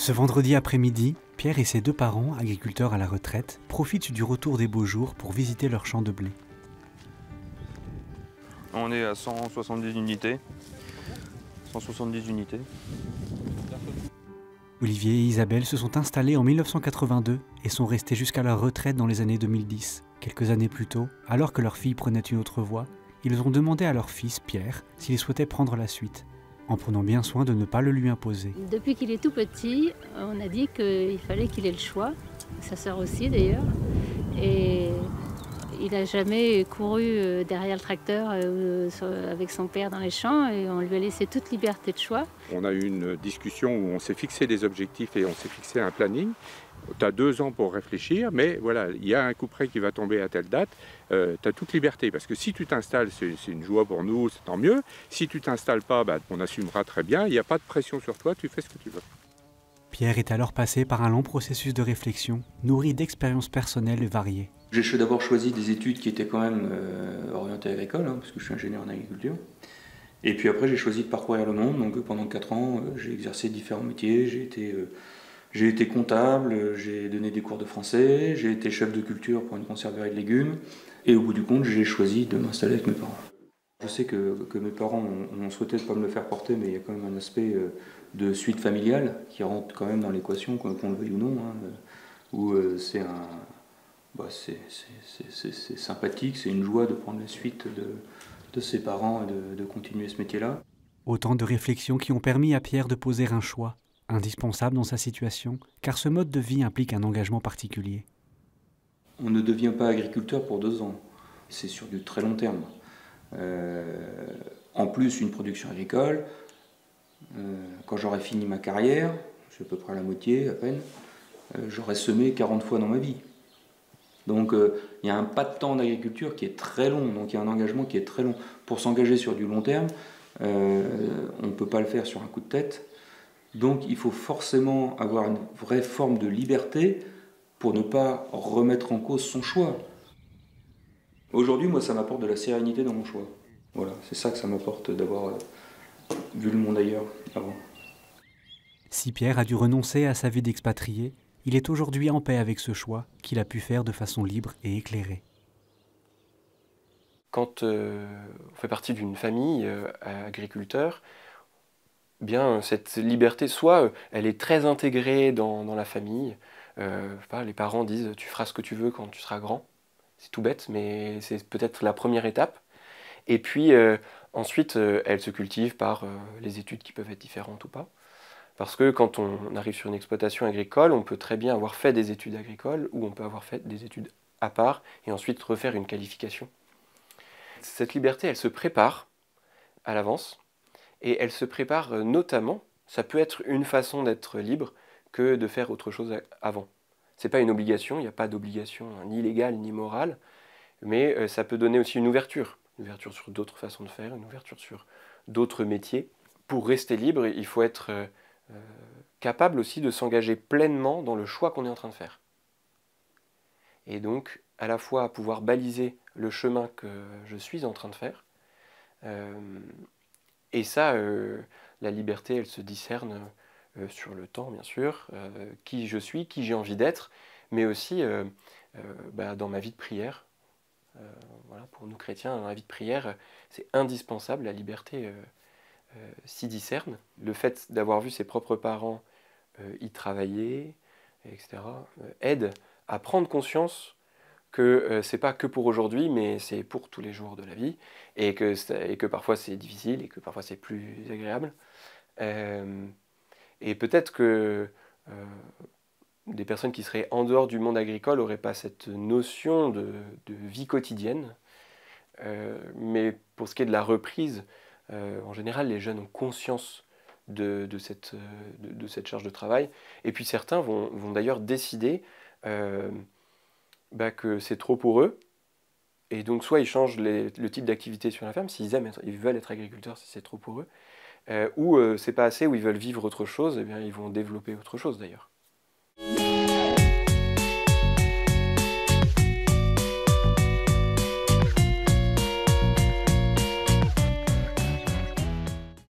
Ce vendredi après-midi, Pierre et ses deux parents, agriculteurs à la retraite, profitent du retour des beaux jours pour visiter leur champ de blé. On est à 170 unités. 170 unités. Olivier et Isabelle se sont installés en 1982 et sont restés jusqu'à leur retraite dans les années 2010. Quelques années plus tôt, alors que leur fille prenait une autre voie, ils ont demandé à leur fils, Pierre, s'il souhaitait prendre la suite, en prenant bien soin de ne pas le lui imposer. Depuis qu'il est tout petit, on a dit qu'il fallait qu'il ait le choix, sa sœur aussi d'ailleurs, et il n'a jamais couru derrière le tracteur avec son père dans les champs et on lui a laissé toute liberté de choix. On a eu une discussion où on s'est fixé des objectifs et on s'est fixé un planning. Tu as 2 ans pour réfléchir, mais voilà, il y a un coup près qui va tomber à telle date. Tu as toute liberté, parce que si tu t'installes, c'est une joie pour nous, c'est tant mieux. Si tu t'installes pas, on assumera très bien. Il n'y a pas de pression sur toi, tu fais ce que tu veux. Pierre est alors passé par un long processus de réflexion, nourri d'expériences personnelles et variées. J'ai d'abord choisi des études qui étaient quand même orientées agricoles, parce que je suis ingénieur en agriculture. Et puis après, j'ai choisi de parcourir le monde. Donc pendant 4 ans, j'ai exercé différents métiers. J'ai été comptable, j'ai donné des cours de français, j'ai été chef de culture pour une conserverie de légumes. Et au bout du compte, j'ai choisi de m'installer avec mes parents. Je sais que mes parents ont souhaité ne pas me le faire porter, mais il y a quand même un aspect de suite familiale qui rentre quand même dans l'équation, qu'on le veuille ou non, où c'est sympathique, c'est une joie de prendre la suite de ses parents et de continuer ce métier-là. Autant de réflexions qui ont permis à Pierre de poser un choix, indispensable dans sa situation, car ce mode de vie implique un engagement particulier. On ne devient pas agriculteur pour 2 ans, c'est sur du très long terme. En plus, une production agricole, quand j'aurai fini ma carrière, je suis à peu près à la moitié à peine, j'aurai semé 40 fois dans ma vie. Donc il y a un pas de temps d'agriculture qui est très long, donc il y a un engagement qui est très long. Pour s'engager sur du long terme, on ne peut pas le faire sur un coup de tête. Donc il faut forcément avoir une vraie forme de liberté pour ne pas remettre en cause son choix. Aujourd'hui, moi, ça m'apporte de la sérénité dans mon choix. Voilà, c'est ça que ça m'apporte d'avoir vu le monde ailleurs avant. Si Pierre a dû renoncer à sa vie d'expatrié, il est aujourd'hui en paix avec ce choix qu'il a pu faire de façon libre et éclairée. Quand on fait partie d'une famille agriculteur, bien cette liberté, soit elle est très intégrée dans la famille, les parents disent tu feras ce que tu veux quand tu seras grand, c'est tout bête mais c'est peut-être la première étape, et puis ensuite elle se cultive par les études qui peuvent être différentes ou pas, parce que quand on arrive sur une exploitation agricole, on peut très bien avoir fait des études agricoles ou on peut avoir fait des études à part et ensuite refaire une qualification. Cette liberté, elle se prépare à l'avance. Et elle se prépare notamment, ça peut être une façon d'être libre que de faire autre chose avant. Ce n'est pas une obligation, il n'y a pas d'obligation ni légale ni morale, mais ça peut donner aussi une ouverture sur d'autres façons de faire, une ouverture sur d'autres métiers. Pour rester libre, il faut être capable aussi de s'engager pleinement dans le choix qu'on est en train de faire. Et donc, à la fois pouvoir baliser le chemin que je suis en train de faire, et ça, la liberté, elle se discerne sur le temps, bien sûr, qui je suis, qui j'ai envie d'être, mais aussi dans ma vie de prière. Voilà, pour nous chrétiens, dans la vie de prière, c'est indispensable, la liberté s'y discerne. Le fait d'avoir vu ses propres parents y travailler, etc., aide à prendre conscience que c'est pas que pour aujourd'hui, mais c'est pour tous les jours de la vie, et que parfois c'est difficile, et que parfois c'est plus agréable. Et peut-être que des personnes qui seraient en dehors du monde agricole n'auraient pas cette notion de vie quotidienne. Mais pour ce qui est de la reprise, en général, les jeunes ont conscience de cette charge de travail. Et puis certains vont d'ailleurs décider que c'est trop pour eux, et donc soit ils changent le type d'activité sur la ferme, s'ils ils veulent être agriculteurs, si c'est trop pour eux, ou c'est pas assez, ou ils veulent vivre autre chose, et bien ils vont développer autre chose d'ailleurs.